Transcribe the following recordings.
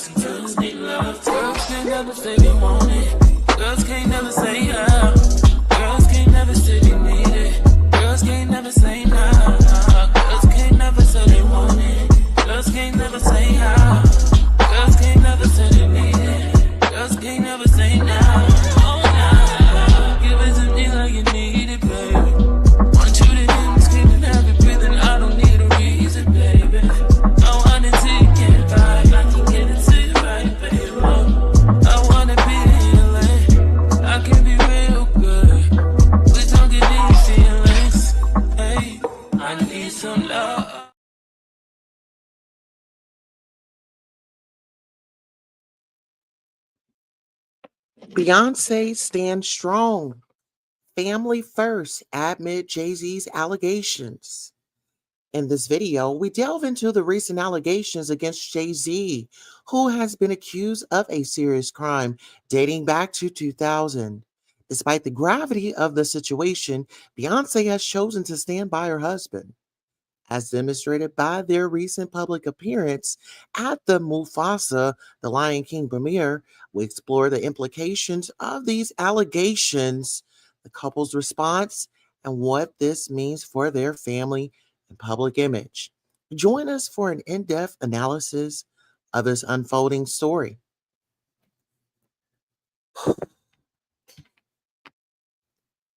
Girls need love. Girls can't never say they want it. Girls can't never say how. Girls can't never say they need it. Girls can't never say nah. Girls can't never say they want it. Girls can't never say how. Girls can't never say they need it. Girls can't never say nah. Oh nah. Give it to me like you need it, baby. Want you to hear me screaming, have it breathing. I don't need a reason, baby. I want it till you get right. I can get it to you right, baby. I wanna be healing. I can be real good. We don't get these feelings. Hey, I need some love. Beyoncé stands strong. Family first amid Jay-Z's allegations. In this video, we delve into the recent allegations against Jay-Z, who has been accused of a serious crime dating back to 2000. Despite the gravity of the situation, Beyoncé has chosen to stand by her husband, as demonstrated by their recent public appearance at the Mufasa, the Lion King premiere. We explore the implications of these allegations, the couple's response, and what this means for their family and public image. Join us for an in depth analysis of this unfolding story.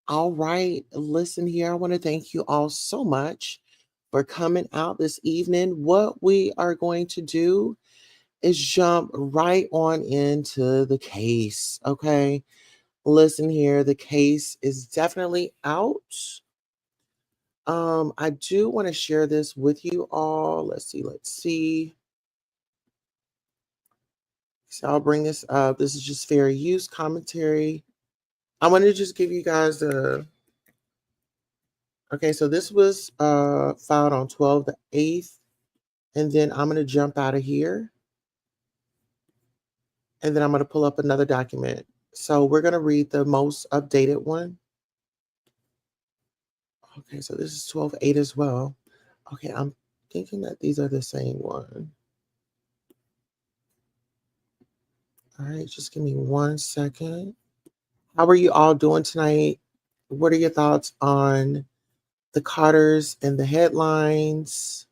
All right, listen here. I want to thank you all so much for coming out this evening. What we are going to do is jump right on into the case. Okay, listen here. The case is definitely out. I do want to share this with you all. Let's see. So I'll bring this up. This is just fair use commentary. I want to just give you guys a. Okay, so this was filed on 12 the 8th. And then I'm going to jump out of here. And then I'm going to pull up another document. So we're going to read the most updated one. Okay, so this is 12/8 as well. Okay, I'm thinking that these are the same one. All right, just give me 1 second. How are you all doing tonight? What are your thoughts on the Carters and the headlines?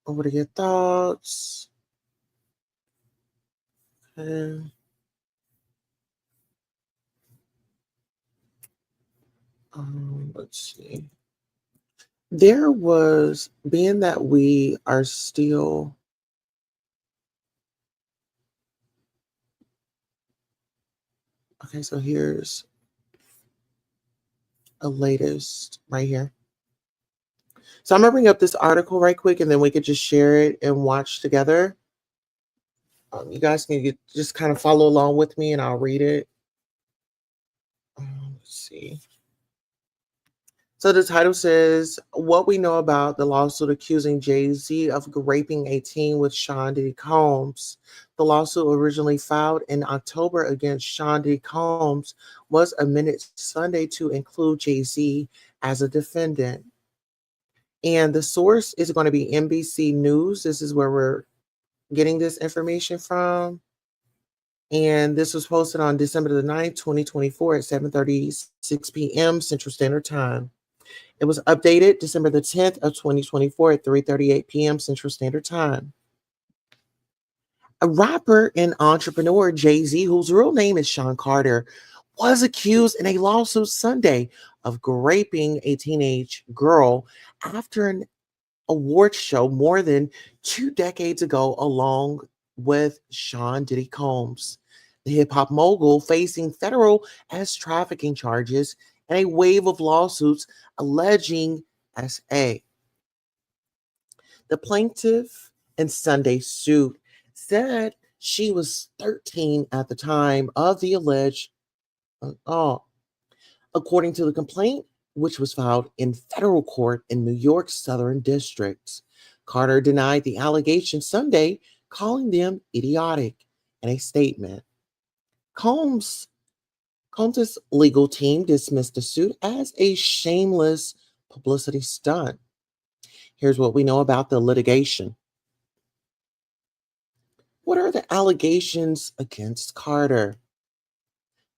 What are your thoughts? Okay. Let's see. There was, being that we are still, okay, so here's a latest right here. So I'm going to bring up this article right quick and then we could just share it and watch together. You guys can just kind of follow along with me and I'll read it. Let's see. So the title says, What We Know About the Lawsuit Accusing Jay-Z of Raping a Teen with Sean Diddy Combs. The lawsuit, originally filed in October against Sean Diddy Combs, was amended Sunday to include Jay-Z as a defendant. And the source is going to be NBC News. This is where we're getting this information from. And this was posted on December the 9th, 2024 at 7:36 p.m. Central Standard Time. It was updated December the 10th of 2024 at 3:38 p.m. Central Standard Time. A rapper and entrepreneur, Jay-Z, whose real name is Sean Carter, was accused in a lawsuit Sunday of raping a teenage girl after an awards show more than 2 decades ago, along with Sean Diddy Combs, the hip-hop mogul, facing federal as trafficking charges and a wave of lawsuits alleging SA. The plaintiff in Sunday's suit said she was 13 at the time of the alleged according to the complaint, which was filed in federal court in New York's Southern District. Carter denied the allegations Sunday, calling them idiotic in a statement. Combs' legal team dismissed the suit as a shameless publicity stunt. Here's what we know about the litigation. What are the allegations against Carter?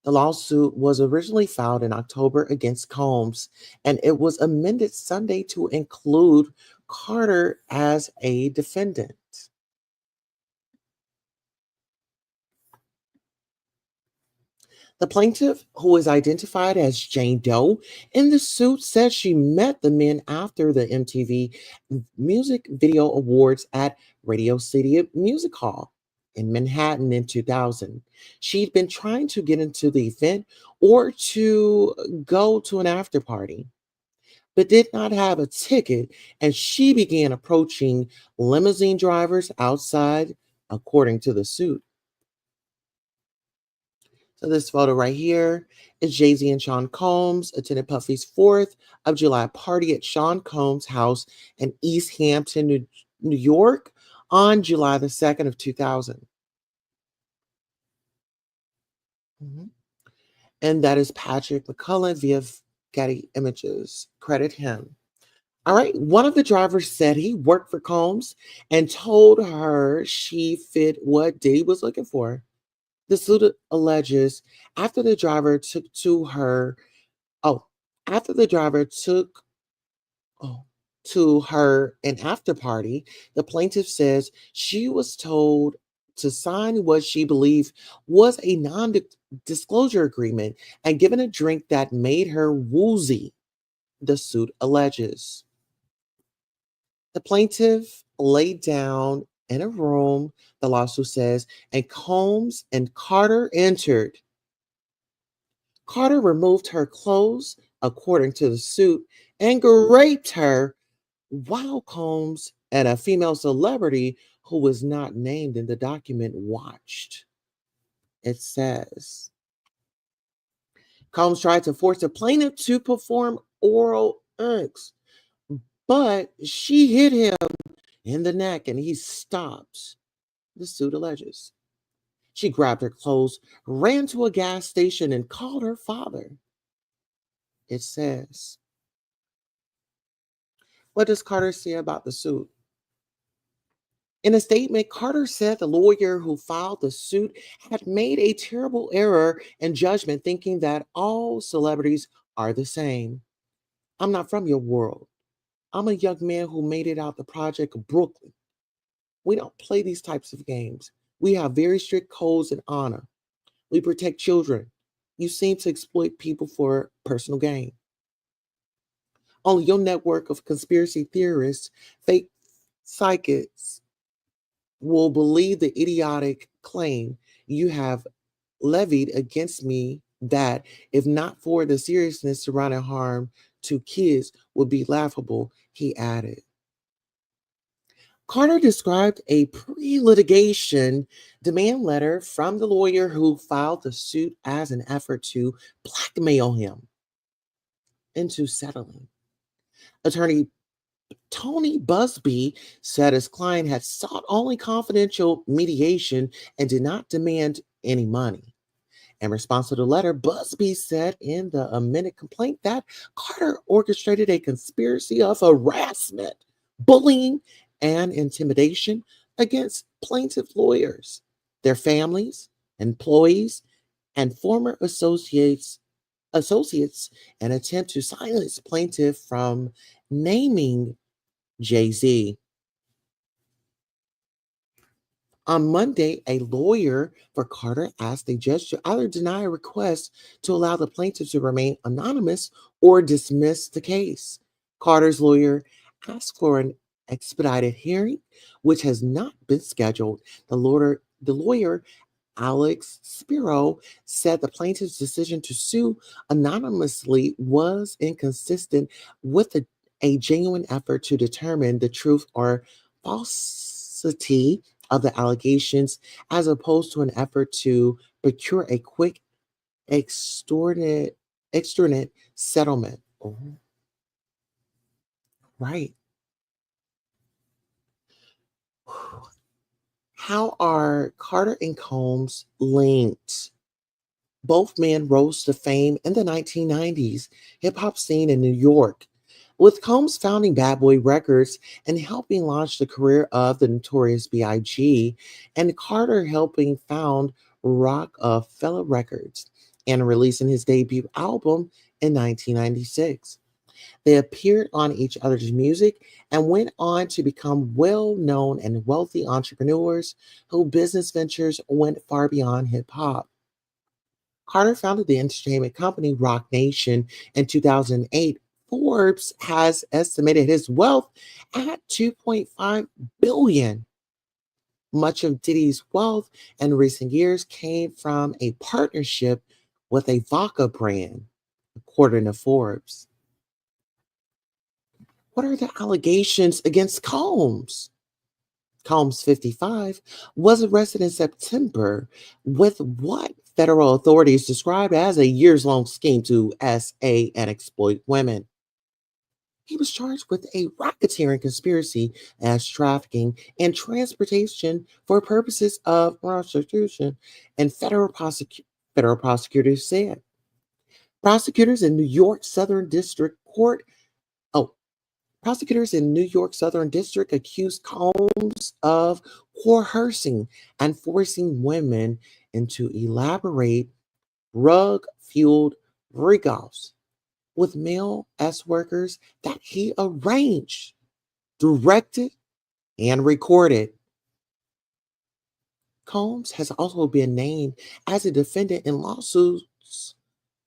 The lawsuit was originally filed in October against Combs, and it was amended Sunday to include Carter as a defendant. The plaintiff, who is identified as Jane Doe in the suit, says she met the men after the MTV Music Video Awards at Radio City Music Hall in Manhattan in 2000. She'd been trying to get into the event or to go to an after party, but did not have a ticket, and she began approaching limousine drivers outside, according to the suit. So this photo right here is Jay-Z and Sean Combs attended Puffy's 4th of July party at Sean Combs' house in East Hampton, New York on July the 2nd of 2000. Mhm. And that is Patrick McCullough via Getty Images. Credit him. All right. One of the drivers said he worked for Combs and told her she fit what Diddy was looking for. The suit alleges after the driver took to her Oh, after the driver took oh, to her an after party, the plaintiff says she was told to sign what she believed was a non disclosure agreement and given a drink that made her woozy, the suit alleges. The plaintiff laid down in a room, the lawsuit says, and Combs and Carter entered. Carter removed her clothes, according to the suit, and raped her while Combs and a female celebrity who was not named in the document watched. It says Combs tried to force the plaintiff to perform oral acts, but she hit him in the neck and he stopped, the suit alleges. She grabbed her clothes, ran to a gas station, and called her father. It says, what does Carter say about the suit? In a statement, Carter said the lawyer who filed the suit had made a terrible error in judgment, thinking that all celebrities are the same. I'm not from your world. I'm a young man who made it out the project of Brooklyn. We don't play these types of games. We have very strict codes and honor. We protect children. You seem to exploit people for personal gain. Only your network of conspiracy theorists, fake psychics, will believe the idiotic claim you have levied against me that, if not for the seriousness surrounding harm to kids, would be laughable, he added. Carter described a pre litigation demand letter from the lawyer who filed the suit as an effort to blackmail him into settling. Attorney Tony Busby said his client had sought only confidential mediation and did not demand any money. In response to the letter, Busby said in the amended complaint that Carter orchestrated a conspiracy of harassment, bullying, and intimidation against plaintiff lawyers, their families, employees, and former associates an attempt to silence plaintiff from naming Jay-Z. On Monday, a lawyer for Carter asked a judge to either deny a request to allow the plaintiff to remain anonymous or dismiss the case. Carter's lawyer asked for an expedited hearing, which has not been scheduled. The lawyer Alex Spiro said the plaintiff's decision to sue anonymously was inconsistent with a genuine effort to determine the truth or falsity of the allegations, as opposed to an effort to procure a quick extortionate settlement. Oh, right. How are Carter and Combs linked? Both men rose to fame in the 1990s hip hop scene in New York. with Combs founding Bad Boy Records and helping launch the career of the notorious B.I.G., and Carter helping found Rockefeller Records and releasing his debut album in 1996. They appeared on each other's music and went on to become well known and wealthy entrepreneurs whose business ventures went far beyond hip hop. Carter founded the entertainment company Rock Nation in 2008. Forbes has estimated his wealth at 2.5 billion. Much of Diddy's wealth in recent years came from a partnership with a vodka brand, according to Forbes. What are the allegations against Combs? Combs, 55, was arrested in September with what federal authorities described as a years long scheme to SA and exploit women. He was charged with a racketeering conspiracy as trafficking and transportation for purposes of prostitution, and federal prosecutors said. Prosecutors in New York Southern District Court, oh, Prosecutors in New York Southern District accused Combs of coercing and forcing women into elaborate drug-fueled breakoffs with male S workers that he arranged, directed, and recorded. Combs has also been named as a defendant in lawsuits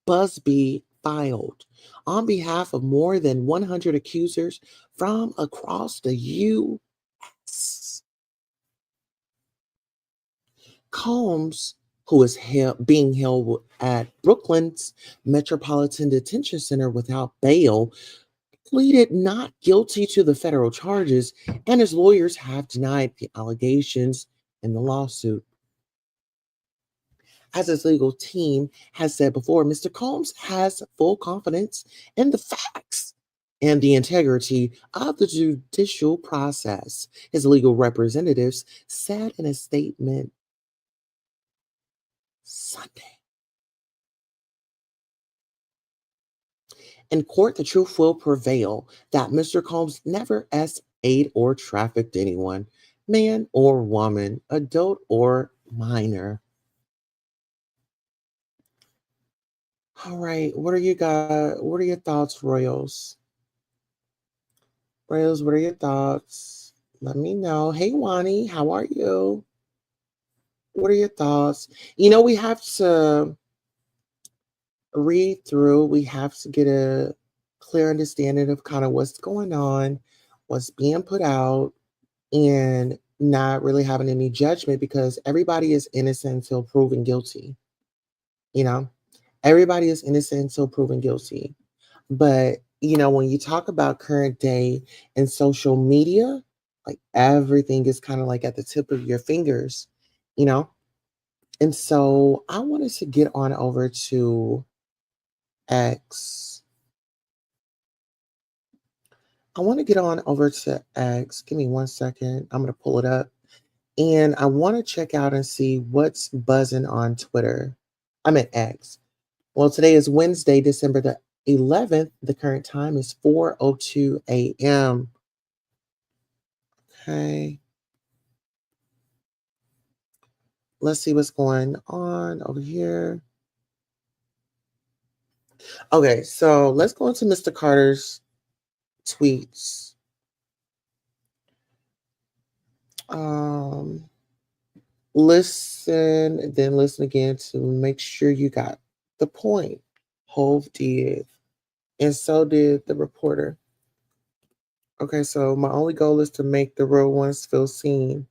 Busby filed on behalf of more than 100 accusers from across the U.S. Combs, who is being held at Brooklyn's Metropolitan Detention Center without bail, pleaded not guilty to the federal charges, and his lawyers have denied the allegations in the lawsuit. As his legal team has said before, Mr. Combs has full confidence in the facts and the integrity of the judicial process, his legal representatives said in a statement Sunday. In court, the truth will prevail that Mr. Combs never S.A.'d or trafficked anyone, man or woman, adult or minor. All right, what are your thoughts, Royals? Royals, what are your thoughts? Let me know. Hey, Wani, how are you? What are your thoughts? We have to read through, we have to get a clear understanding of kind of what's going on, what's being put out, and not really having any judgment because everybody is innocent until proven guilty. You know, everybody is innocent until proven guilty. But, when you talk about current day and social media, like everything is kind of like at the tip of your fingers, you know? And so I wanted to get on over to X. I want to get on over to X. Give me 1 second. I'm going to pull it up. And I want to check out and see what's buzzing on Twitter. I'm at X. Well, today is Wednesday, December the 11th. The current time is 4:02 a.m. Okay. Let's see what's going on over here. Okay, so let's go into Mr. Carter's tweets. Um, Listen, then listen again to make sure you got the point. Hove did, and so did the reporter. Okay, so my only goal is to make the real ones feel seen.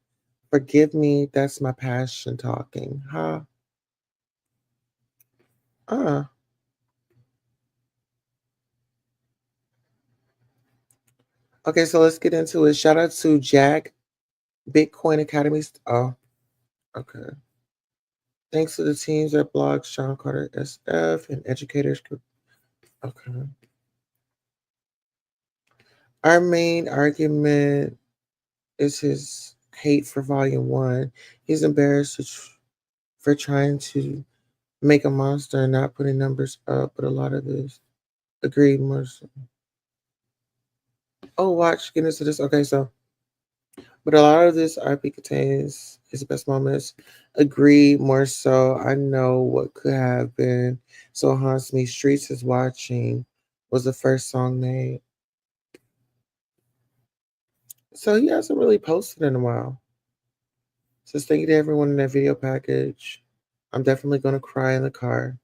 Forgive me, that's my passion talking. Huh? Uh. Okay, so let's get into it. Shout out to Jack Bitcoin Academy. Oh, okay. Thanks to the teams at Blog, Sean Carter SF, and Educators Group. Okay. Our main argument is his hate for Volume 1. He's embarrassed for trying to make a monster and not putting numbers up, but a lot of this. Agreed, Mercer. Oh, watch, get into this. Okay, so, but a lot of this RP contains his best moments. Agree more so. I know what could have been. So it haunts me. Streets is watching was the first song made. So he hasn't really posted in a while. So thank you to everyone in that video package. I'm definitely gonna cry in the car.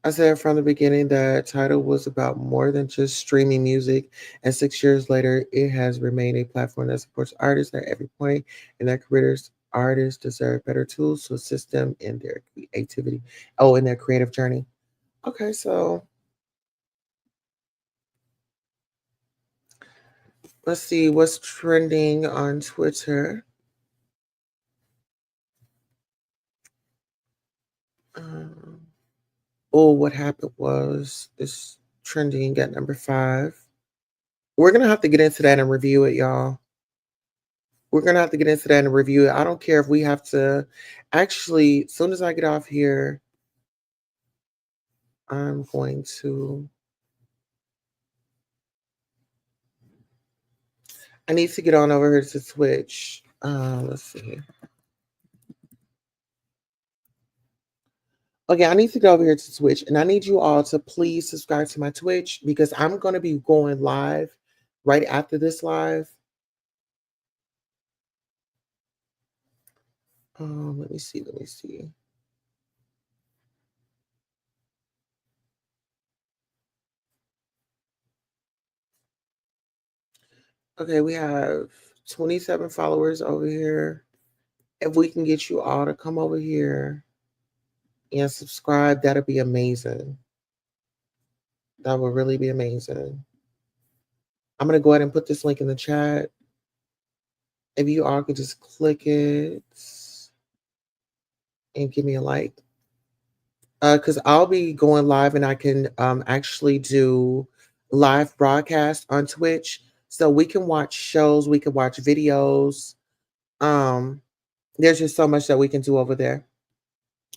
I said from the beginning that Tidal was about more than just streaming music, and 6 years later, it has remained a platform that supports artists at every point in their careers. Artists deserve better tools to assist them in their creativity, in their creative journey. Okay, so let's see what's trending on Twitter. Um, what happened was this trending at number 5. We're gonna have to get into that and review it, y'all. We're gonna have to get into that and review it. I don't care if we have to. Actually, as soon as I get off here, I'm going to. I need to get on over here to Twitch. Let's see. Okay, I need to go over here to Twitch, and I need you all to please subscribe to my Twitch because I'm going to be going live right after this live. Let me see. Let me see. Okay, we have 27 followers over here. If we can get you all to come over here and subscribe, that'll be amazing. That would really be amazing. I'm going to go ahead and put this link in the chat. If you all could just click it and give me a like. Because I'll be going live and I can actually do live broadcast on Twitch. So we can watch shows, we can watch videos. Um, there's just so much that we can do over there.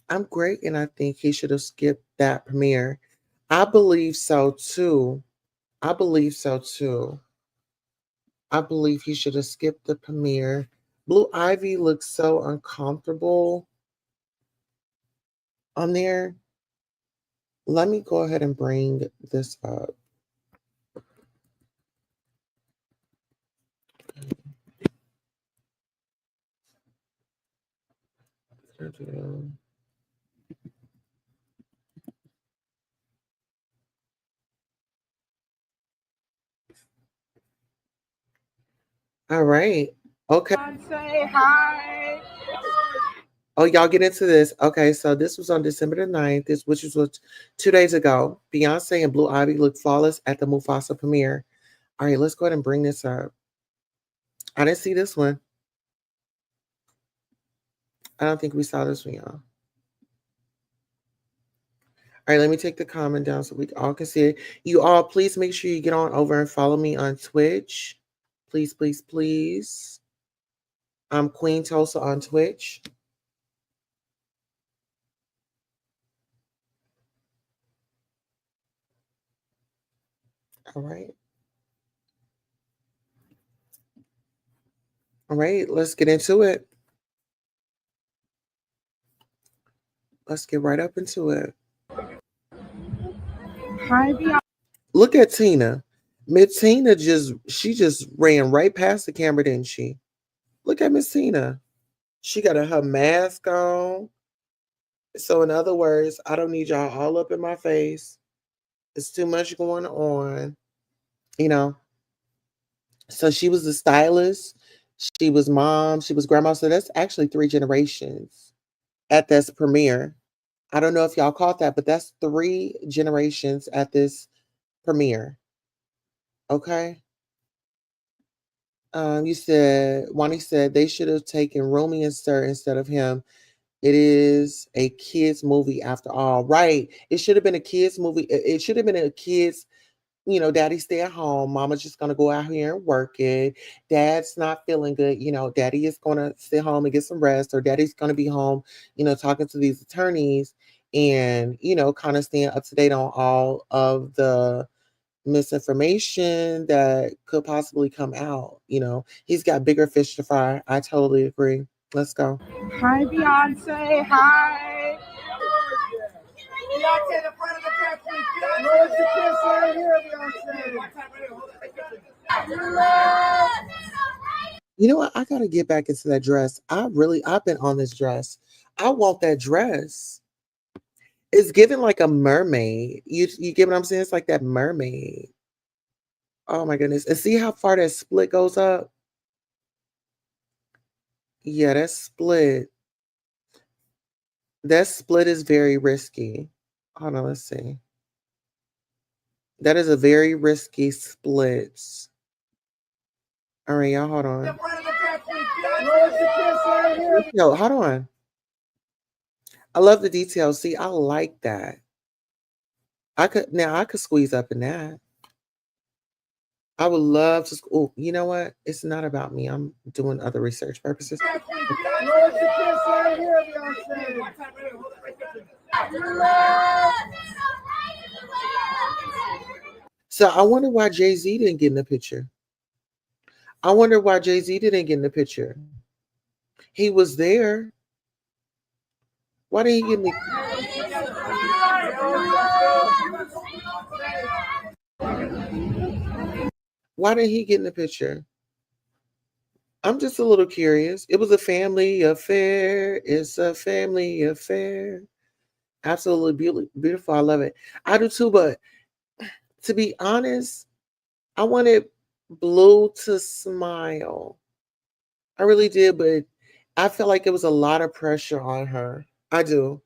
I'm great, and I think he should have skipped that premiere. I believe so too. I believe so too. I believe he should have skipped the premiere. Blue Ivy looks so uncomfortable on there. Let me go ahead and bring this up. All right. Okay. Say hi. Oh, y'all get into this. Okay, so this was on December the 9th, which was 2 days ago. Beyonce and Blue Ivy looked flawless at the Mufasa premiere. All right, let's go ahead and bring this up. I didn't see this one. I don't think we saw this one, y'all. All right, let me take the comment down so we all can see it. You all, please make sure you get on over and follow me on Twitch. Please, please, please. I'm Queen Tulsa on Twitch. All right. All right, let's get into it. Let's get right up into it. Hi, Beyonce. Look at Tina. Miss Tina just ran right past the camera, didn't she? Look at Miss Tina. She got her mask on. So in other words, I don't need y'all all up in my face. It's too much going on, you know. So she was the stylist. She was mom. She was grandma. So that's actually 3 generations at this premiere. I don't know if y'all caught that, but that's 3 generations at this premiere. Okay. You said Wani said they should have taken Rumi and Sir instead of him. It is a kids movie after all, right? It should have been a kids movie. It should have been a kids. Daddy stay at home. Mama's just gonna go out here and work it. Dad's not feeling good. Daddy is gonna sit home and get some rest, or daddy's gonna be home, talking to these attorneys and, kind of staying up to date on all of the misinformation that could possibly come out. He's got bigger fish to fry. I totally agree. Let's go. Hi, Beyonce. Hi. You know what? I gotta get back into that dress. I've been on this dress. I want that dress. It's giving like a mermaid. You get what I'm saying? It's like that mermaid. Oh my goodness. And see how far that split goes up? Yeah, that split. That split is very risky. Hold on, let's see. That is a very risky split. All right, y'all, hold on. Yo, hold on. I love the details. See, I like that. I could squeeze up in that. I would love to. Oh, you know what? It's not about me. I'm doing other research purposes. So I wonder why Jay-Z didn't get in the picture. I wonder why Jay-Z didn't get in the picture. He was there. Why didn't he get in the Why didn't he get in the picture? I'm just a little curious. It was a family affair. It's a family affair. Absolutely beautiful. I love it. I do too, but to be honest, I wanted Blue to smile. I really did, but I felt like it was a lot of pressure on her. I do.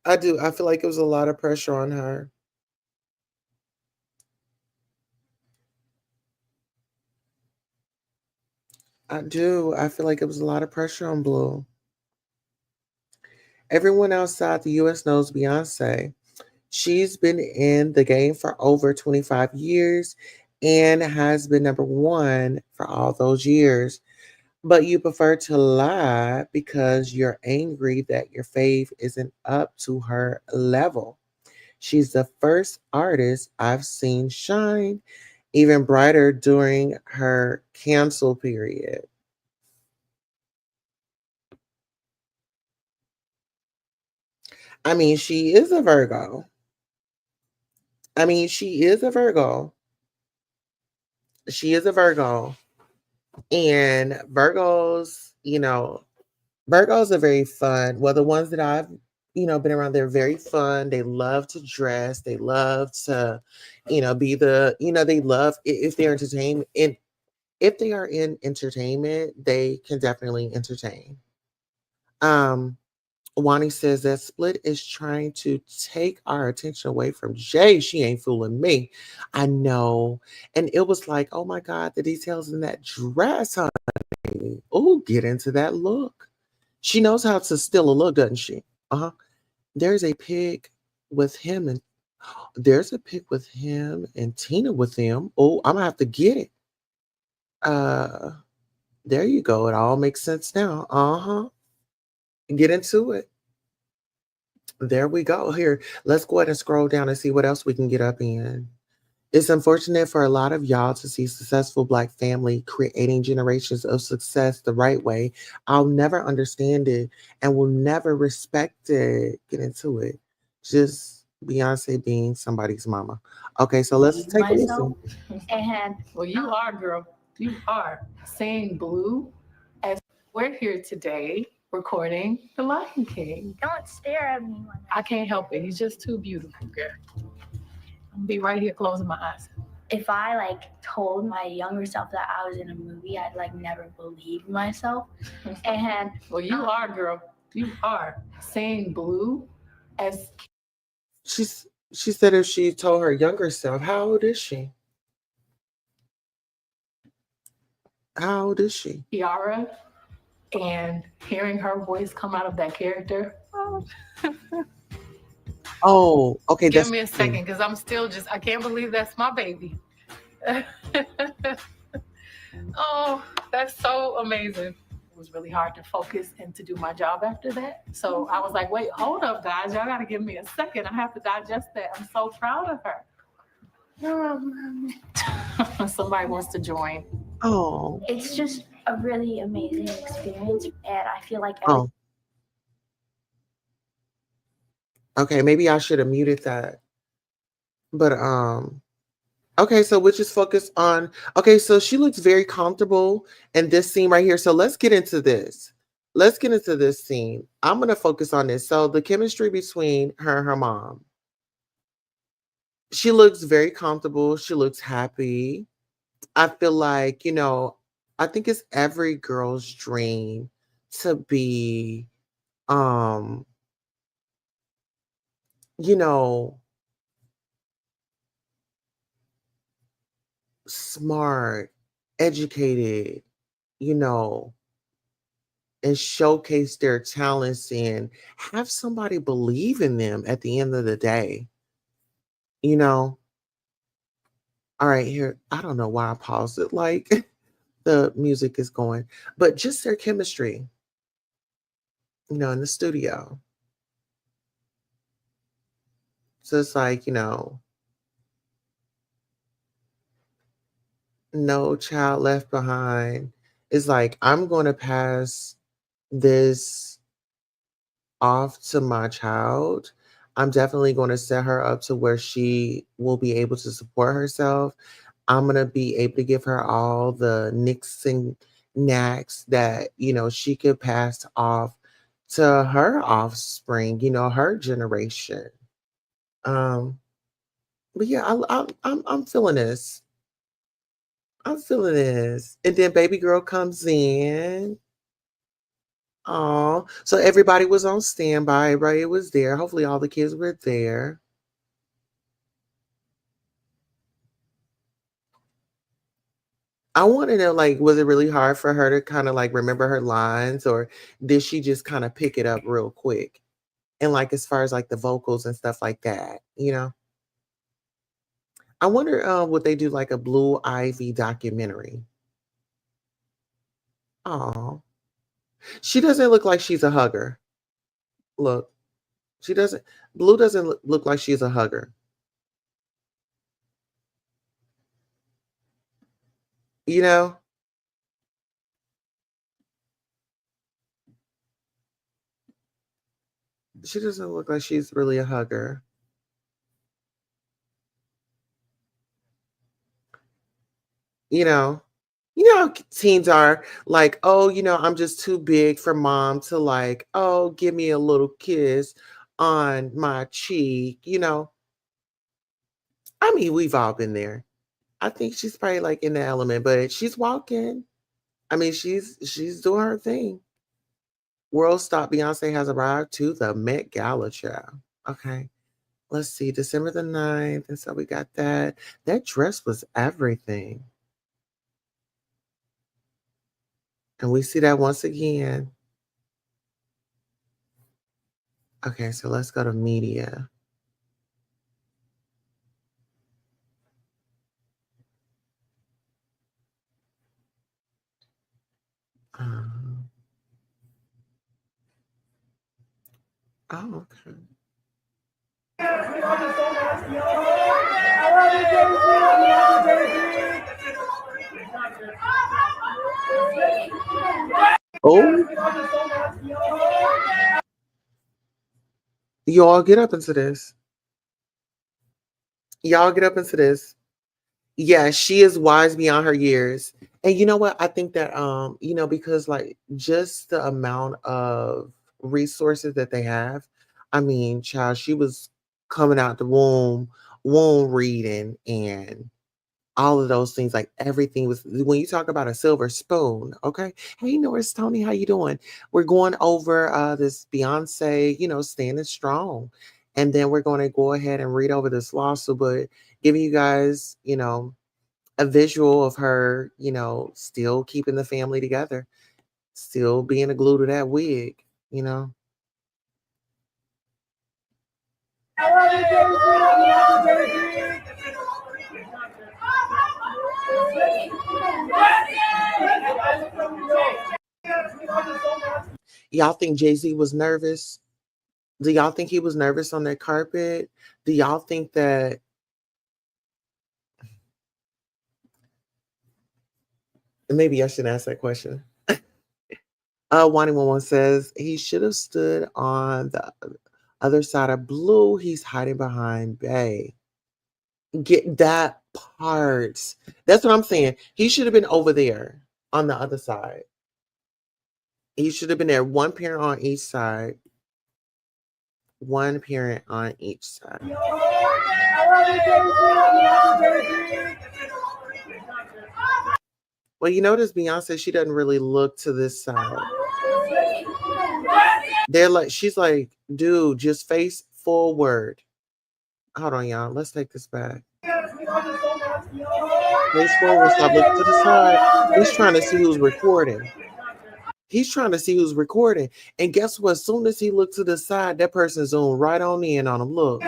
I do. I feel like it was a lot of pressure on her. I do. I feel like it was a lot of pressure on Blue. Everyone outside the US knows Beyonce. She's been in the game for over 25 years and has been number one for all those years. But you prefer to lie because you're angry that your fave isn't up to her level. She's the first artist I've seen shine even brighter during her cancel period. I mean, she is a Virgo. I mean, she is a Virgo. She is a Virgo. And Virgos are very fun. Well, the ones that I've, been around, they're very fun. They love to dress. They love to, be they love if they're entertained. And if they are in entertainment, they can definitely entertain. Um, Wani says that Split is trying to take our attention away from Jay. She ain't fooling me. I know. And it was like, oh my God, the details in that dress, honey. Oh, get into that look. She knows how to steal a look, doesn't she? Uh-huh. There's a pic with him and there's a pic with him and Tina with them. Oh, I'm gonna have to get it. Uh there you go. It all makes sense now. Uh-huh. Get into it. There we go. Here, let's go ahead and scroll down and see what else we can get up in. It's unfortunate for a lot of y'all to see successful Black family creating generations of success the right way. I'll never understand it and will never respect it. Get into it. Just Beyonce being somebody's mama. Okay, so let's take a listen. And well, you are, girl. You are. Saying Blue, as we're here today recording The Lion King. Don't stare at me. I can't help it. He's just too beautiful, girl. I'll be right here closing my eyes. If I told my younger self that I was in a movie, I'd never believe myself. And well, you are, girl. You are. Saying Blue as She said if she told her younger self, how old is she? How old is she? Kiara, and hearing her voice come out of that character. Oh, okay. Give me a second, because I'm still I can't believe that's my baby. Oh, that's so amazing. It was really hard to focus and to do my job after that. So I was like, wait, hold up, guys. Y'all got to give me a second. I have to digest that. I'm so proud of her. Somebody wants to join. Oh, It's just a really amazing experience, and I feel like oh. Okay, maybe I should have muted that. But okay, so we'll just focus on okay, so she looks very comfortable in this scene right here. So let's get into this. Let's get into this scene. I'm gonna focus on this. So the chemistry between her and her mom. She looks very comfortable. She looks happy. I feel like, I think it's every girl's dream to be um, you know, smart, educated, you know, and showcase their talents and have somebody believe in them at the end of the day. You know, all right, here, I don't know why I paused it. Like the music is going, but just their chemistry, in the studio. So it's like, no child left behind. It's like, I'm going to pass this off to my child. I'm definitely going to set her up to where she will be able to support herself. I'm going to be able to give her all the nicks and knacks that, she could pass off to her offspring, her generation. Um, but yeah, I'm feeling this. I'm feeling this. And then baby girl comes in. Oh, so everybody was on standby. Everybody was there. Hopefully, all the kids were there. I want to know, like, was it really hard for her to kind of like remember her lines, or did she just kind of pick it up real quick? And like, as far as like the vocals and stuff like that. I wonder, would they do like a Blue Ivy documentary? Oh, she doesn't look like she's a hugger. Look, she doesn't. Blue doesn't look like she's a hugger. You know, she doesn't look like she's really a hugger. You know, how teens are like, oh, I'm just too big for mom to like, oh, give me a little kiss on my cheek. I mean, we've all been there. I think she's probably like in the element, but she's walking. I mean, she's doing her thing. World Stop Beyonce has arrived to the Met Gala, child. Okay. Let's see, December the 9th. And so we got that. That dress was everything. And we see that once again. Okay, so let's go to media. Um, oh, okay. Oh, y'all get up into this. Y'all get up into this. Yeah, she is wise beyond her years. And you know what? I think that because like just the amount of resources that they have, I mean, child, she was coming out the womb reading and all of those things, like everything was when you talk about a silver spoon, okay? Hey Norris, Tony, how you doing? We're going over this Beyonce, standing strong. And then we're going to go ahead and read over this lawsuit, but giving you guys, a visual of her, still keeping the family together, still being a glue to that wig. Y'all think Jay-Z was nervous? Do y'all think he was nervous on that carpet? Do y'all think that Maybe I should ask that question. Wani11 says he should have stood on the other side of Blue. He's hiding behind Bay. Get that part. That's what I'm saying. He should have been over there on the other side. He should have been there. One parent on each side. One parent on each side. Well, you notice Beyonce, she doesn't really look to this side. They're like, she's like, dude, just face forward. Hold on, y'all. Let's take this back. Face forward. Stop looking to the side. He's trying to see who's recording. He's trying to see who's recording. And guess what? As soon as he looked to the side, that person zoomed right on in on him. Look.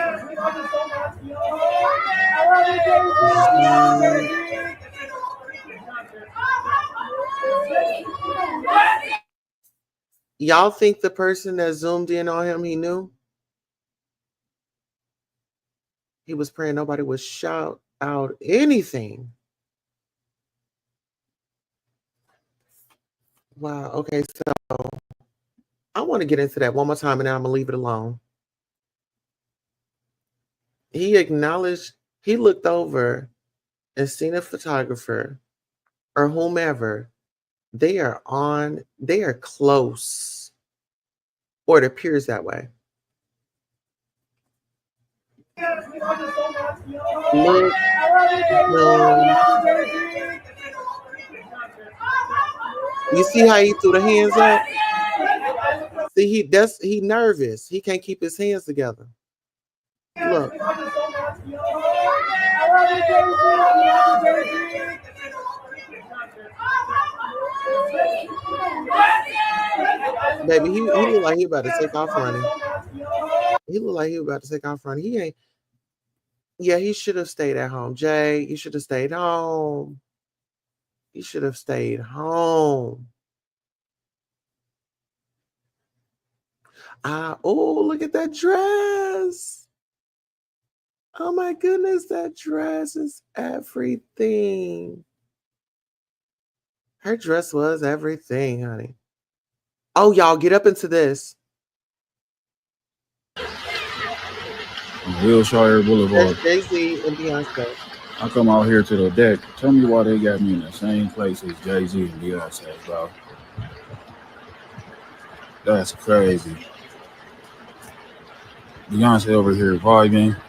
Y'all think the person that zoomed in on him, he knew? He was praying nobody would shout out anything. Wow. Okay, so I want to get into that one more time and then I'm going to leave it alone. He acknowledged, he looked over and seen a photographer or whomever. They are close, or it appears that way. Look, you see how he threw the hands up? See, he nervous. He can't keep his hands together. Look. Baby, he looked like he about to take off running. He looked like he was about to take off running. He ain't. Yeah, he should have stayed at home. Jay, you should have stayed home. You should have stayed home. Oh, look at that dress. Oh my goodness, that dress is everything. Her dress was everything, honey. Oh, y'all, get up into this. Wilshire Boulevard. That's Jay-Z and Beyonce. I come out here to the deck. Tell me why they got me in the same place as Jay-Z and Beyonce, bro. That's crazy. Beyonce over here vibing.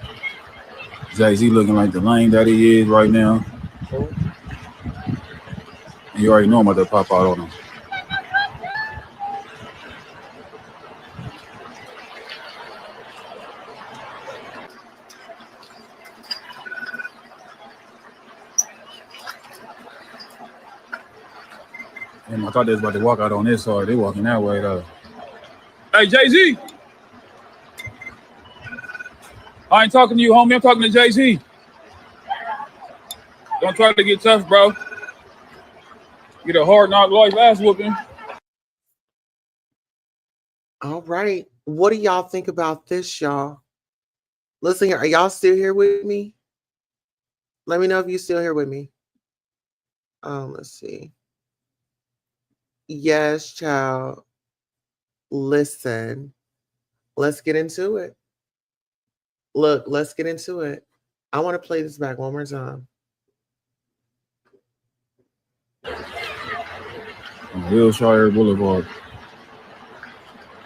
Jay-Z looking like the lame that he is right now. Oh. And you already know I'm about to pop out on him. And I thought they was about to walk out on this side. They walking that way though. Hey, Jay-Z! I ain't talking to you, homie. I'm talking to Jay-Z. Don't try to get tough, bro. Get a hard knock life ass whooping. All right. What do y'all think about this, y'all? Listen here. Are y'all still here with me? Let me know if you're still here with me. Let's see. Yes, child. Listen. Let's get into it. Look, let's get into it. I want to play this back one more time. Wilshire Boulevard.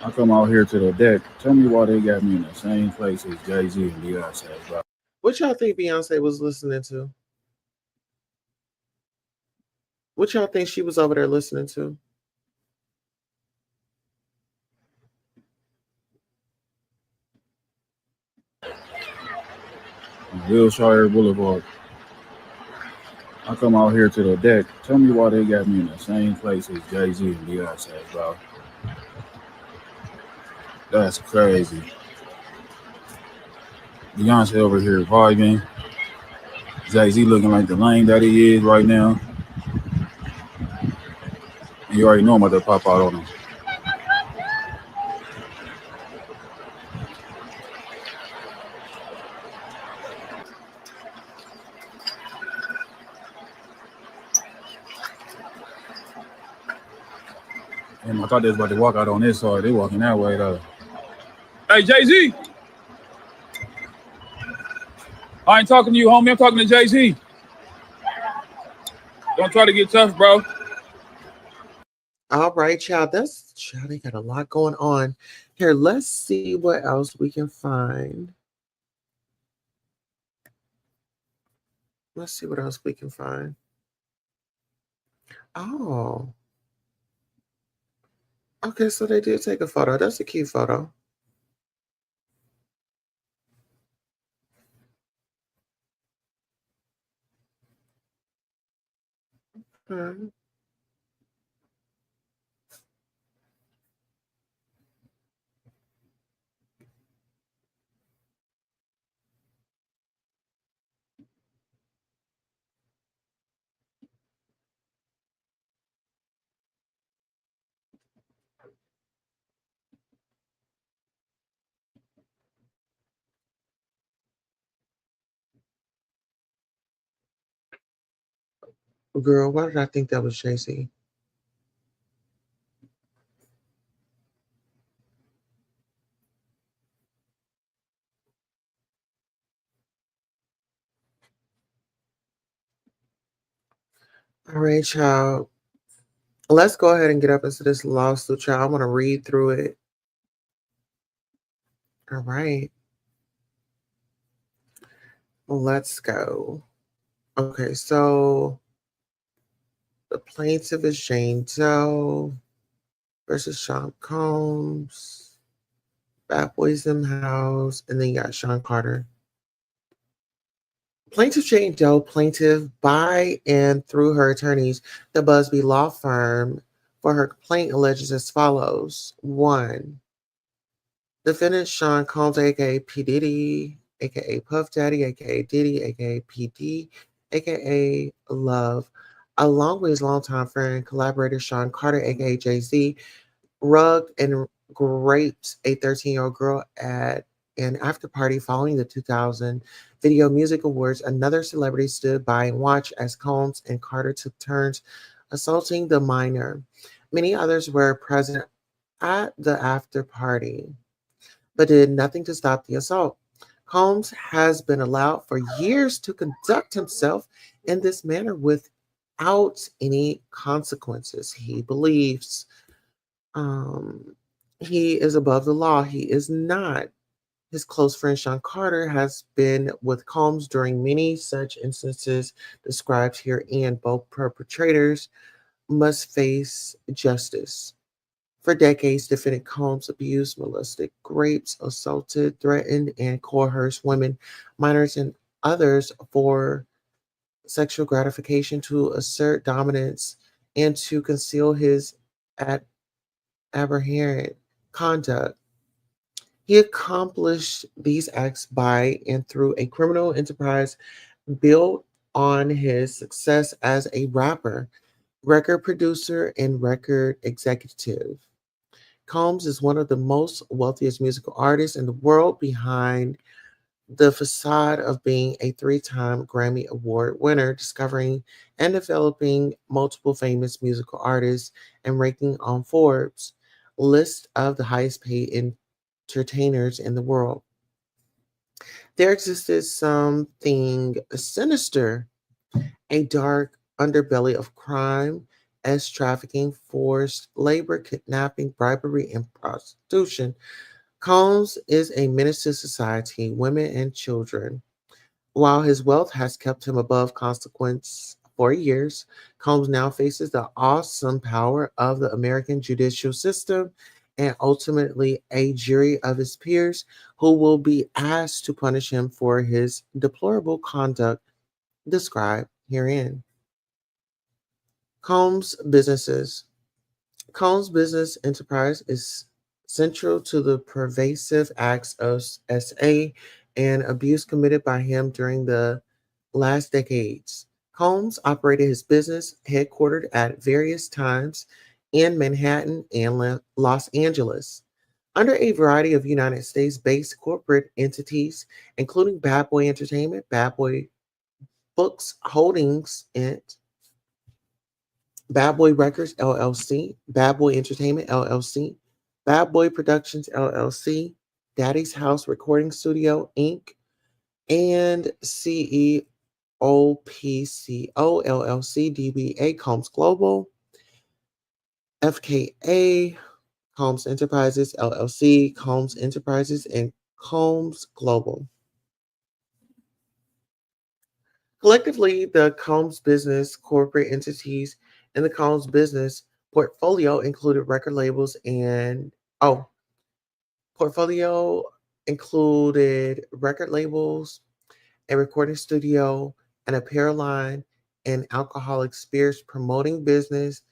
I come out here to the deck. Tell me why they got me in the same place as Jay-Z and Beyonce, bro. What y'all think Beyonce was listening to? What y'all think she was over there listening to? Wilshire Boulevard. I come out here to the deck. Tell me why they got me in the same place as Jay-Z and Beyonce, bro. That's crazy. Beyonce over here vibing. Jay-Z looking like the lame that he is right now. And you already know I'm about to pop out on him. And I thought they was about to walk out on this side. They walking that way though. Hey Jay Z, I ain't talking to you, homie. I'm talking to Jay Z. Don't try to get tough, bro. All right, child. Child, they got a lot going on. Here, let's see what else we can find. Let's see what else we can find. Oh, okay. So they did take a photo. That's a cute photo. Hmm. Girl, why did I think that was Jay Z? All right, child. Let's go ahead and get up into this lawsuit, child. I want to read through it. All right. Let's go. Okay, so the plaintiff is Jane Doe versus Sean Combs, Bad Boys in House, and then you got Sean Carter. Plaintiff Jane Doe, plaintiff by and through her attorneys, the Busby Law Firm, for her complaint alleges as follows. One, defendant Sean Combs, aka P. Diddy, aka Puff Daddy, aka Diddy, aka PD, aka Love, along with his longtime friend and collaborator Sean Carter, aka Jay Z, rugged and raped a 13-year-old girl at an after party following the 2000 Video Music Awards. Another celebrity stood by and watched as Combs and Carter took turns assaulting the minor. Many others were present at the after party, but did nothing to stop the assault. Combs has been allowed for years to conduct himself in this manner without any consequences. He believes he is above the law. He is not. His close friend Sean Carter has been with Combs during many such instances described herein. Both perpetrators must face justice. For decades, defendant Combs abused, molested, raped, assaulted, threatened, and coerced women, minors, and others for sexual gratification, to assert dominance and to conceal his ad- aberrant conduct. He accomplished these acts by and through a criminal enterprise built on his success as a rapper, record producer, and record executive. Combs is one of the most wealthiest musical artists in the world, behind the facade of being a three-time Grammy Award winner, discovering and developing multiple famous musical artists, and ranking on Forbes' list of the highest paid entertainers in the world. There existed something sinister, a dark underbelly of crime, as trafficking, forced labor, kidnapping, bribery, and prostitution. Combs is a menace to society, women, and children. While his wealth has kept him above consequence for years, Combs now faces the awesome power of the American judicial system and ultimately a jury of his peers who will be asked to punish him for his deplorable conduct described herein. Combs businesses. Combs' business enterprise is central to the pervasive acts of SA and abuse committed by him during the last decades. Combs operated his business headquartered at various times in Manhattan and Los Angeles under a variety of United States based corporate entities, including Bad Boy Entertainment, Bad Boy Books Holdings, and Bad Boy Records LLC, Bad Boy Entertainment LLC, Bad Boy Productions LLC, Daddy's House Recording Studio Inc., and CEOPCO LLC, DBA Combs Global, FKA Combs Enterprises LLC, Combs Enterprises, and Combs Global. Collectively, the Combs business corporate entities and the Combs business portfolio included record labels and portfolio included record labels, a recording studio, an apparel line, an alcoholic spirits promoting business,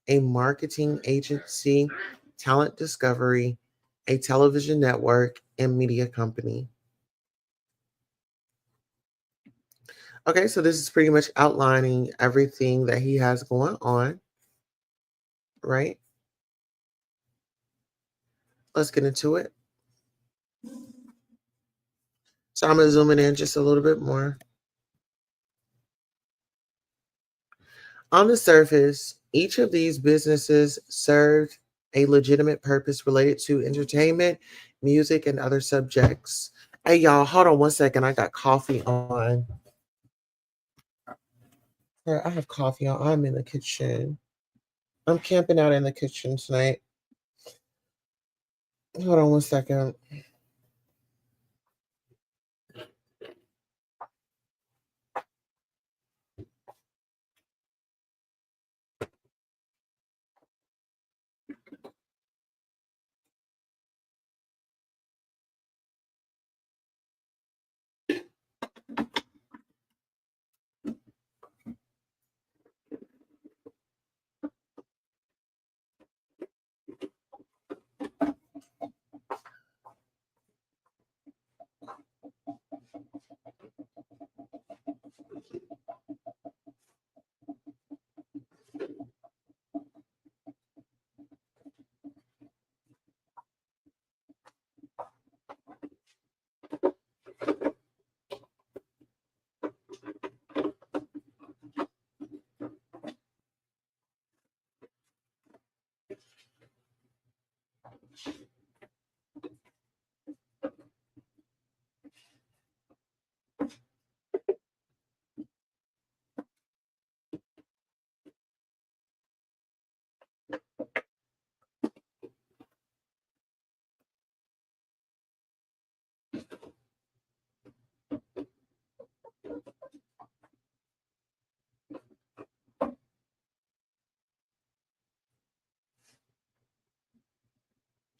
a marketing agency, talent discovery, a television network, and media company. Okay, so this is pretty much outlining everything that he has going on, right? Let's get into it. So I'm going to zoom it in just a little bit more. On the surface, each of these businesses served a legitimate purpose related to entertainment, music, and other subjects. Hey, y'all, hold on one second. I got coffee on. I have coffee on. I'm in the kitchen. I'm camping out in the kitchen tonight. Hold on one second.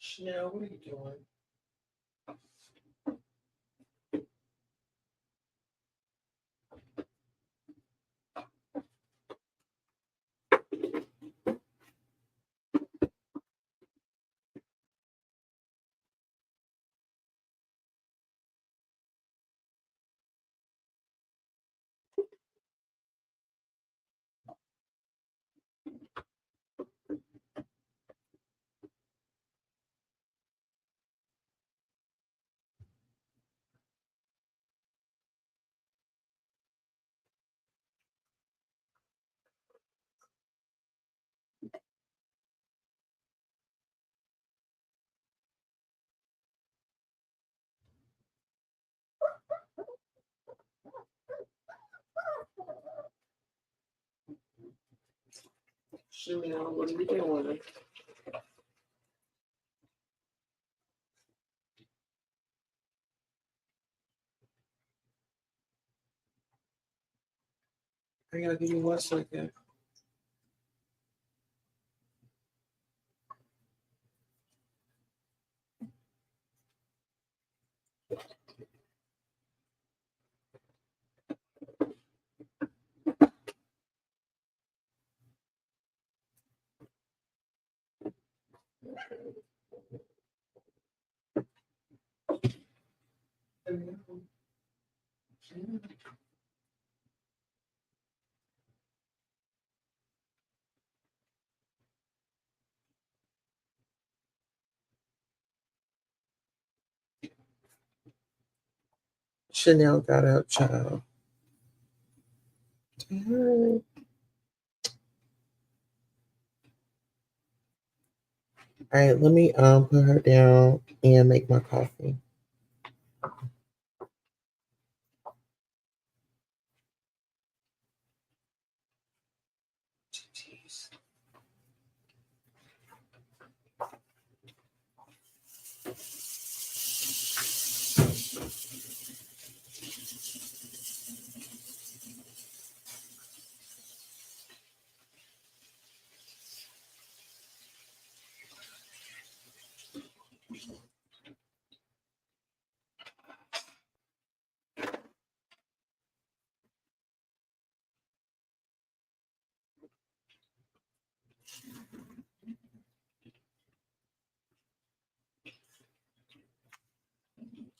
Chanel, what are you doing? Chanel, what are you doing? I gotta give you 1 second. Chanel got up, child. All right, let me put her down and make my coffee. Jeez.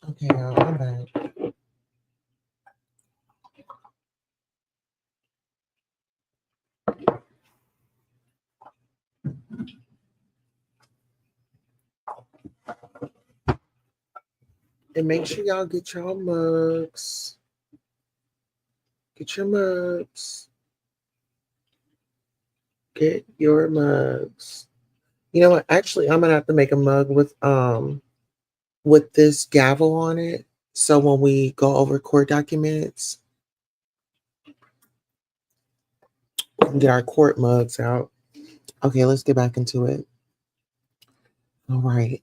Okay, y'all, I'm back. And make sure y'all get your mugs. Get your mugs. Get your mugs. You know what? Actually, I'm gonna have to make a mug with this gavel on it. So when we go over court documents, we can get our court mugs out. Okay, let's get back into it. All right.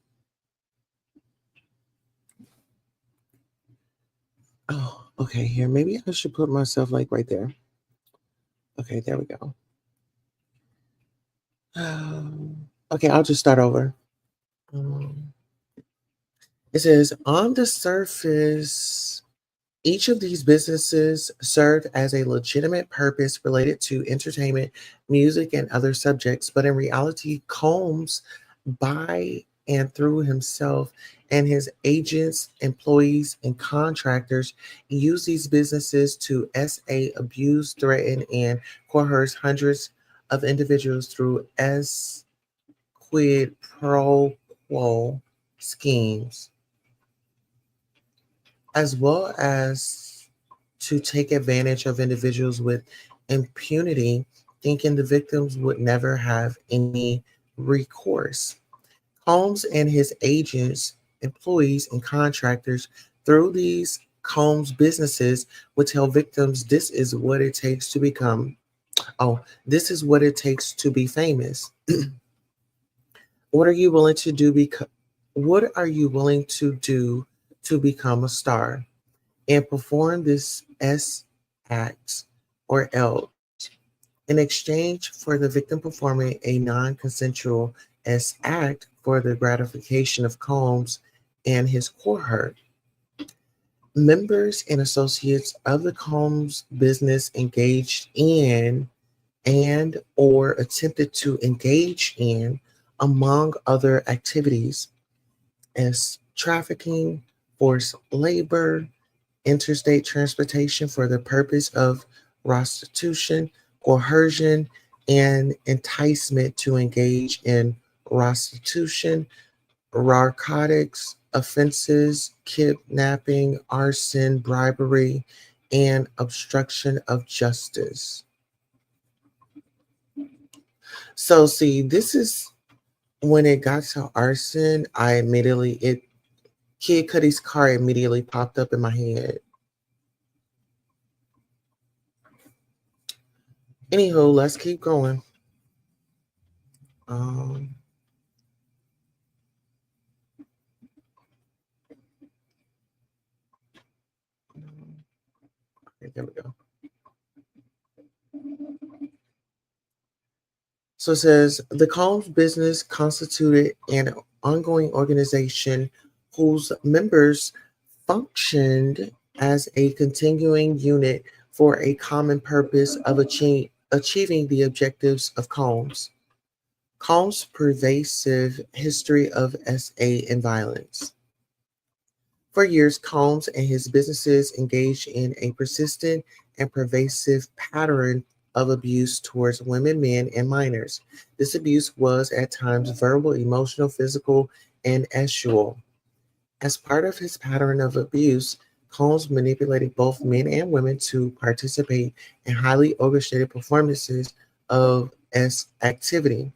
Oh, okay. Here, maybe I should put myself like right there. Okay, there we go. Okay, I'll just start over. Um, it says on the surface, each of these businesses serve as a legitimate purpose related to entertainment, music, and other subjects, but in reality, Combs, by and through himself and his agents, employees, and contractors, use these businesses to abuse, threaten, and coerce hundreds of individuals through quid pro quo schemes, as well as to take advantage of individuals with impunity, thinking the victims would never have any recourse. Combs and his agents, employees, and contractors through these Combs businesses would tell victims this is what it takes to become, this is what it takes to be famous. What are you willing to do? What are you willing to do to become a star? And perform this S act or else in exchange for the victim performing a non-consensual S act for the gratification of Combs and his cohort. Members and associates of the Combs business engaged in and or attempted to engage in, among other activities, as trafficking, forced labor, interstate transportation for the purpose of prostitution, coercion, and enticement to engage in prostitution, narcotics offenses, kidnapping, arson, bribery, and obstruction of justice. So, see, this is when it got to arson. Kid Cudi's car immediately popped up in my head. Anywho, let's keep going. Um, okay, there we go. So it says the Combs business constituted an ongoing organization whose members functioned as a continuing unit for a common purpose of achieving the objectives of Combs. Combs' pervasive history of SA and violence. For years, Combs and his businesses engaged in a persistent and pervasive pattern of abuse towards women, men, and minors. This abuse was at times verbal, emotional, physical, and sexual. As part of his pattern of abuse, Combs manipulated both men and women to participate in highly orchestrated performances of S activity.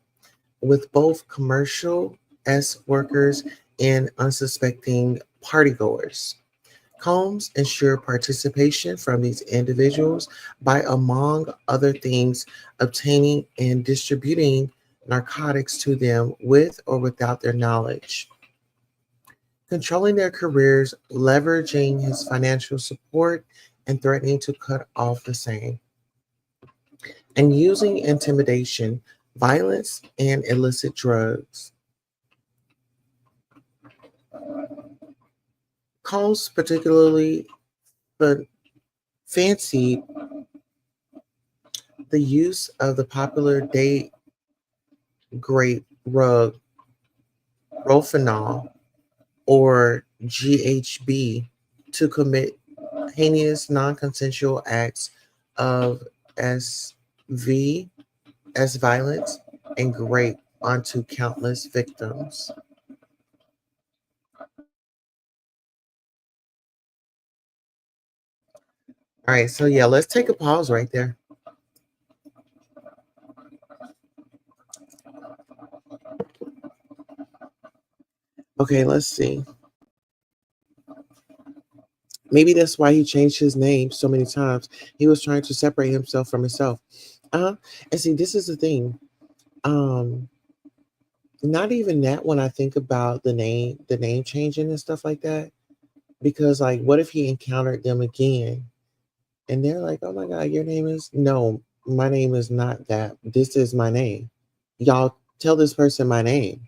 with both commercial S workers and unsuspecting partygoers. Combs ensured participation from these individuals by, among other things, obtaining and distributing narcotics to them with or without their knowledge, controlling their careers, leveraging his financial support, and threatening to cut off the same, and using intimidation, violence, and illicit drugs. Combs particularly but fancied the use of the popular date grape rug Rofinol or GHB to commit heinous non-consensual acts of SV as violence and grape onto countless victims. All right, so yeah, let's take a pause right there. Okay, let's see. Maybe that's why he changed his name so many times. He was trying to separate himself from himself. Uh-huh. And see, this is the thing. Um, Not even that when I think about the name changing and stuff like that. Because like what if he encountered them again and they're like, oh my God, your name is no, my name is not that. This is my name. Y'all tell this person my name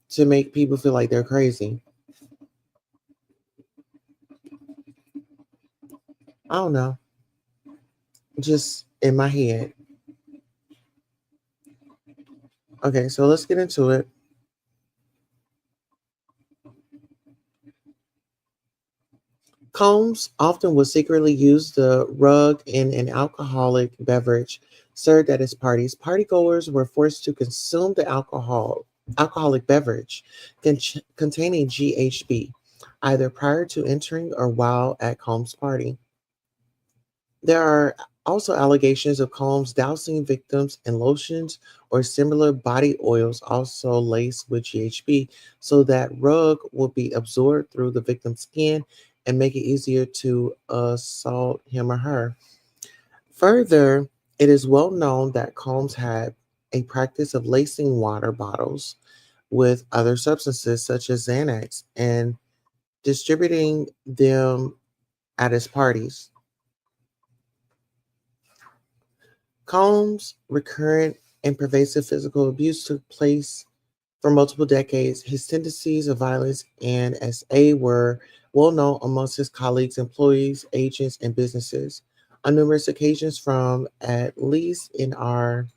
to make people feel like they're crazy. I don't know. Just in my head. Okay, so let's get into it. Combs often would secretly use the rug in an alcoholic beverage served at his parties. Partygoers were forced to consume the alcoholic beverage containing GHB, either prior to entering or while at Combs' party. There are also allegations of Combs dousing victims in lotions or similar body oils also laced with GHB so that rug will be absorbed through the victim's skin and make it easier to assault him or her. Further, it is well known that Combs had a practice of lacing water bottles with other substances such as Xanax and distributing them at his parties. Combs' recurrent and pervasive physical abuse took place for multiple decades. His tendencies of violence and SA were well known amongst his colleagues, employees, agents, and businesses. On numerous occasions, from at least in or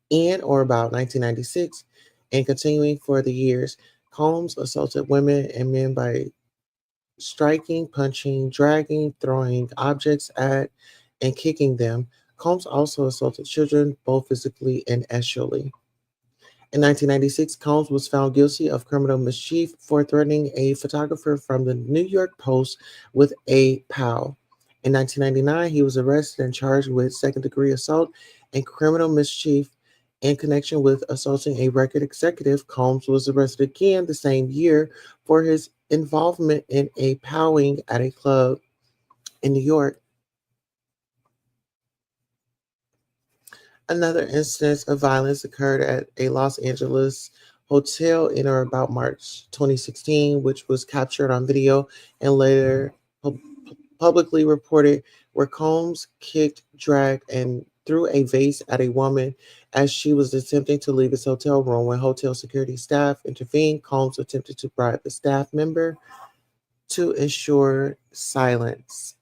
about 1996 and continuing for the years, Combs assaulted women and men by striking, punching, dragging, throwing objects at, and kicking them. Combs also assaulted children, both physically and sexually. In 1996, Combs was found guilty of criminal mischief for threatening a photographer from the New York Post with a POW. In 1999, he was arrested and charged with second-degree assault and criminal mischief in connection with assaulting a record executive. Combs was arrested again the same year for his involvement in a powing at a club in New York. Another instance of violence occurred at a Los Angeles hotel in or about March 2016, which was captured on video and later publicly reported, where Combs kicked, dragged, and threw a vase at a woman as she was attempting to leave his hotel room. When hotel security staff intervened, Combs attempted to bribe the staff member to ensure silence.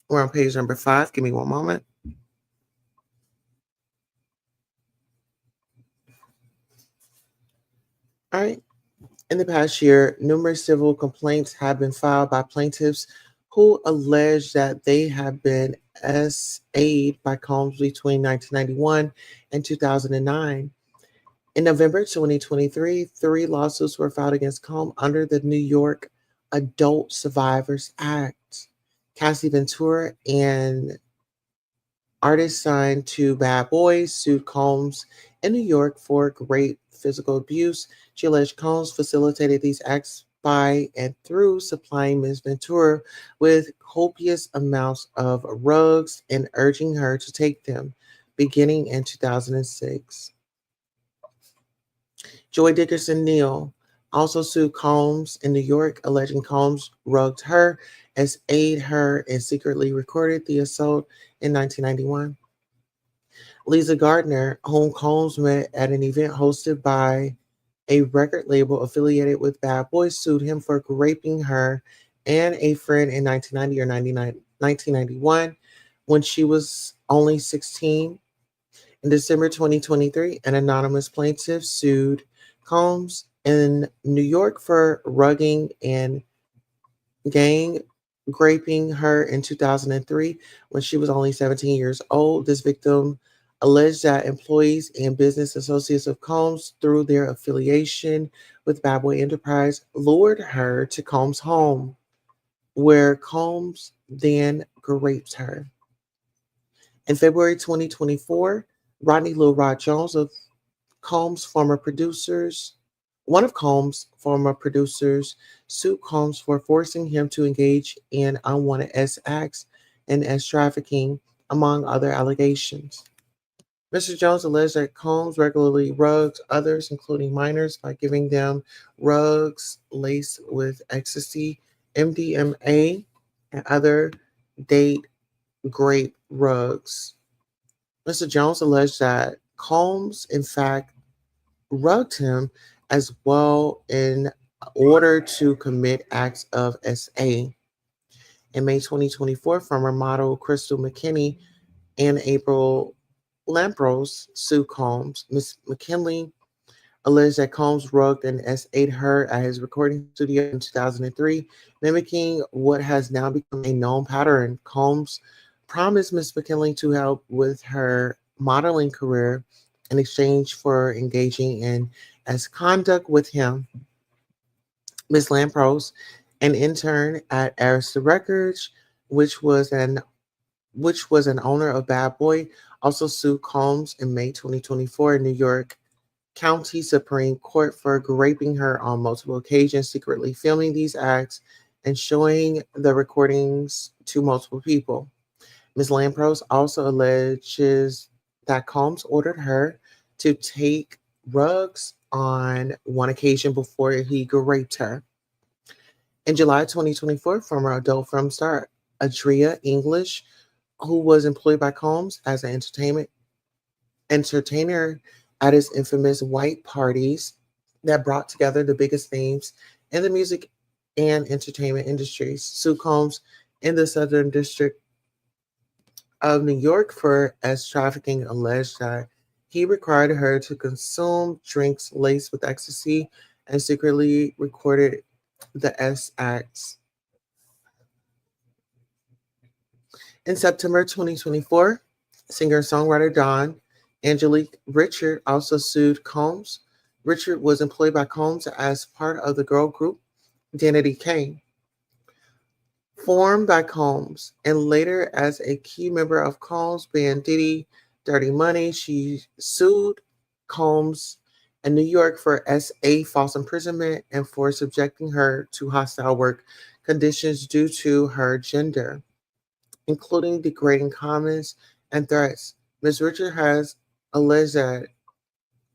We're on page number 5. Give me one moment. All right. In the past year, numerous civil complaints have been filed by plaintiffs who allege that they have been SA'd by Combs between 1991 and 2009. In November 2023, 3 lawsuits were filed against Combs under the New York Adult Survivors Act. Cassie Ventura and Artist signed to Bad Boys sued Combs in New York for rape, physical abuse. She alleged Combs facilitated these acts by and through supplying Ms. Ventura with copious amounts of rugs and urging her to take them, beginning in 2006. Joy Dickerson Neal also sued Combs in New York, alleging Combs rugged her, as aid her, and secretly recorded the assault in 1991. Lisa Gardner, whom Combs met at an event hosted by a record label affiliated with Bad Boys, sued him for raping her and a friend in 1990 or 1991 when she was only 16. In December 2023, an anonymous plaintiff sued Combs in New York for rugging and gang raping her in 2003 when she was only 17 years old. This victim alleged that employees and business associates of Combs, through their affiliation with Bad Boy Enterprise, lured her to Combs' home, where Combs then raped her. In February 2024, Rodney Lil Rod Jones of Combs' former producers, one of Combs' former producers, sued Combs for forcing him to engage in unwanted S acts and S trafficking, among other allegations. Mr. Jones alleged that Combs regularly rugged others, including minors, by giving them rugs laced with ecstasy, MDMA, and other date grape rugs. Mr. Jones alleged that Combs, in fact, rugged him as well in order to commit acts of SA. In May 2024, former model Crystal McKinney and April Lampros sued Combs. Ms. McKinley alleged that Combs rugged and S8 her at his recording studio in 2003, mimicking what has now become a known pattern. Combs promised Ms. McKinley to help with her modeling career in exchange for engaging in S conduct with him. Ms. Lampros, an intern at Arista Records, which was an owner of Bad Boy, also sued Combs in May 2024 in New York County Supreme Court for raping her on multiple occasions, secretly filming these acts and showing the recordings to multiple people. Ms. Lampros also alleges that Combs ordered her to take rugs on one occasion before he raped her. In July 2024, former adult film star Adria English, who was employed by Combs as an entertainer at his infamous white parties that brought together the biggest names in the music and entertainment industries, sued Combs in the Southern District of New York for S trafficking, alleged that he required her to consume drinks laced with ecstasy and secretly recorded the S acts. In September 2024, singer-songwriter Dawn Angelique Richard also sued Combs. Richard was employed by Combs as part of the girl group Danity Kane, formed by Combs, and later as a key member of Combs' band Diddy Dirty Money. She sued Combs in New York for SA false imprisonment and for subjecting her to hostile work conditions due to her gender, including degrading comments and threats. Ms. Richard has alleged that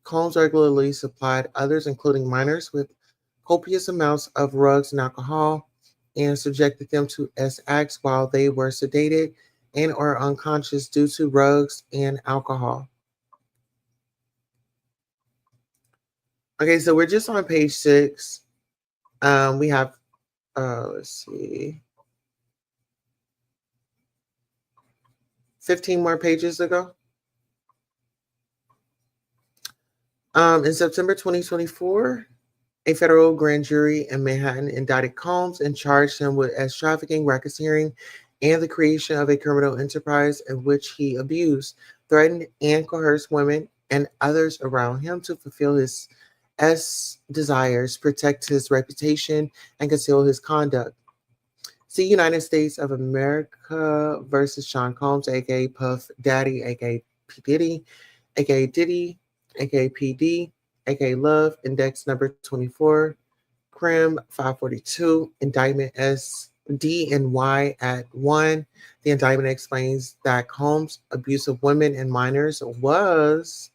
Combs regularly supplied others, including minors, with copious amounts of rugs and alcohol and subjected them to S acts while they were sedated and or unconscious due to rugs and alcohol. Okay, so we're just on page 6. We have, let's see, 15 more pages to go. In September 2024, a federal grand jury in Manhattan indicted Combs and charged him with S trafficking, racketeering, and the creation of a criminal enterprise in which he abused, threatened, and coerced women and others around him to fulfill his S desires, protect his reputation, and conceal his conduct. See United States of America versus Sean Combs, aka Puff Daddy, aka P. Diddy, aka Diddy, aka PD, aka Love, Index number 24, Crim 542, Indictment S D and Y at 1. The indictment explains that Combs' abuse of women and minors was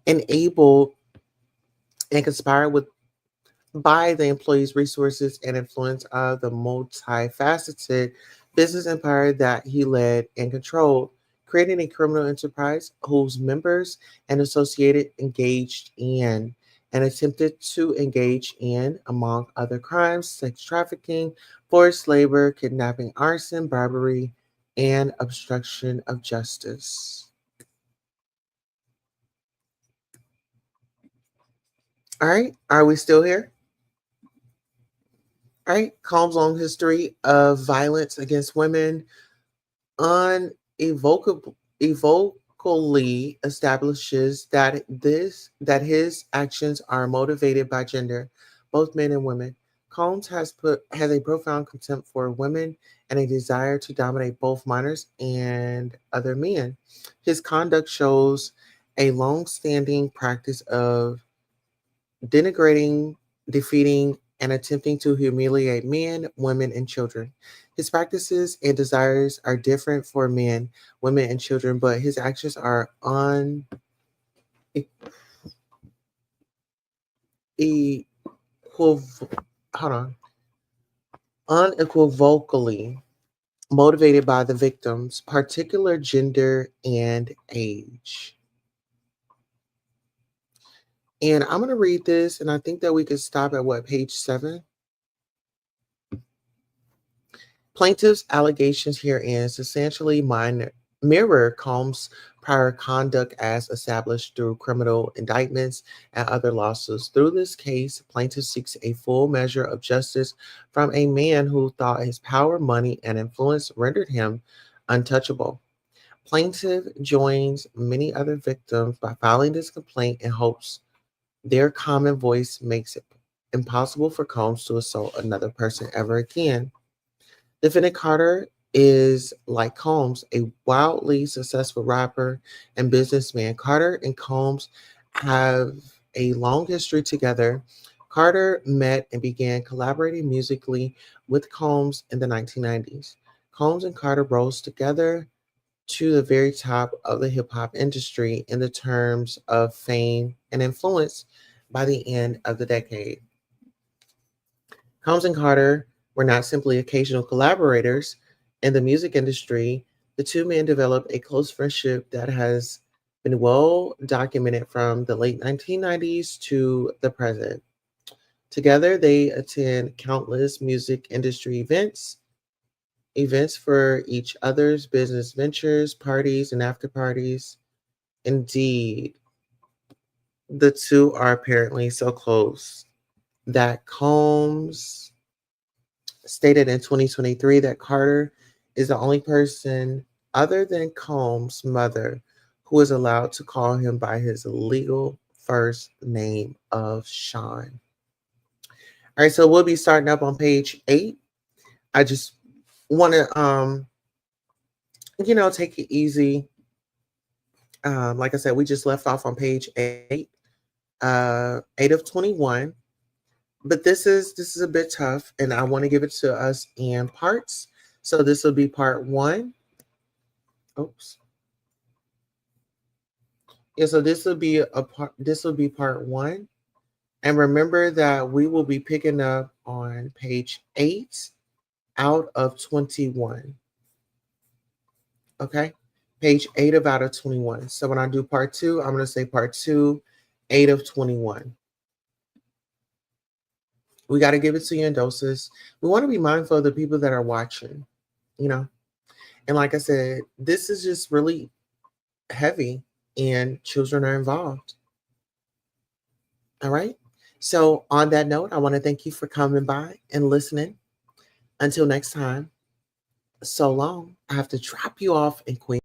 enabled and conspired with by the employees' resources and influence of the multifaceted business empire that he led and controlled, creating a criminal enterprise whose members and associated engaged in and attempted to engage in, among other crimes, sex trafficking, forced labor, kidnapping, arson, bribery, and obstruction of justice. All right, are we still here? All right, Combs' long history of violence against women unevocably establishes that his actions are motivated by gender, both men and women. Combs has a profound contempt for women and a desire to dominate both minors and other men. His conduct shows a long-standing practice of denigrating, defeating, and attempting to humiliate men, women, and children. His practices and desires are different for men, women, and children, but his actions are hold on, unequivocally motivated by the victim's particular gender and age. And I'm going to read this, and I think that we could stop at page 7? Plaintiff's allegations herein substantially mirror Combs' prior conduct as established through criminal indictments and other lawsuits. Through this case, plaintiff seeks a full measure of justice from a man who thought his power, money, and influence rendered him untouchable. Plaintiff joins many other victims by filing this complaint in hopes their common voice makes it impossible for Combs to assault another person ever again. Defendant Carter is, like Combs, a wildly successful rapper and businessman. Carter and Combs have a long history together. Carter met and began collaborating musically with Combs in the 1990s. Combs and Carter rose together to the very top of the hip hop industry in the terms of fame and influence by the end of the decade. Combs and Carter were not simply occasional collaborators in the music industry. The two men developed a close friendship that has been well documented from the late 1990s to the present. Together, they attend countless music industry events for each other's business ventures, parties, and after parties. Indeed, the two are apparently so close that Combs stated in 2023 that Carter is the only person other than Combs' mother who is allowed to call him by his legal first name of Sean. All right, so we'll be starting up on page 8. I just want to take it easy. Like I said, we just left off on page 8, 8 of 21. But this is a bit tough, and I want to give it to us in parts. So this will be part 1. Oops. Yeah, so this will be part 1. And remember that we will be picking up on page 8 out of 21. Okay? Page 8 of out of 21. So when I do part 2, I'm going to say part 2, 8 of 21. We got to give it to you in doses. We want to be mindful of the people that are watching, And like I said, this is just really heavy and children are involved. All right. So on that note, I want to thank you for coming by and listening. Until next time, so long. I have to drop you off in Queen.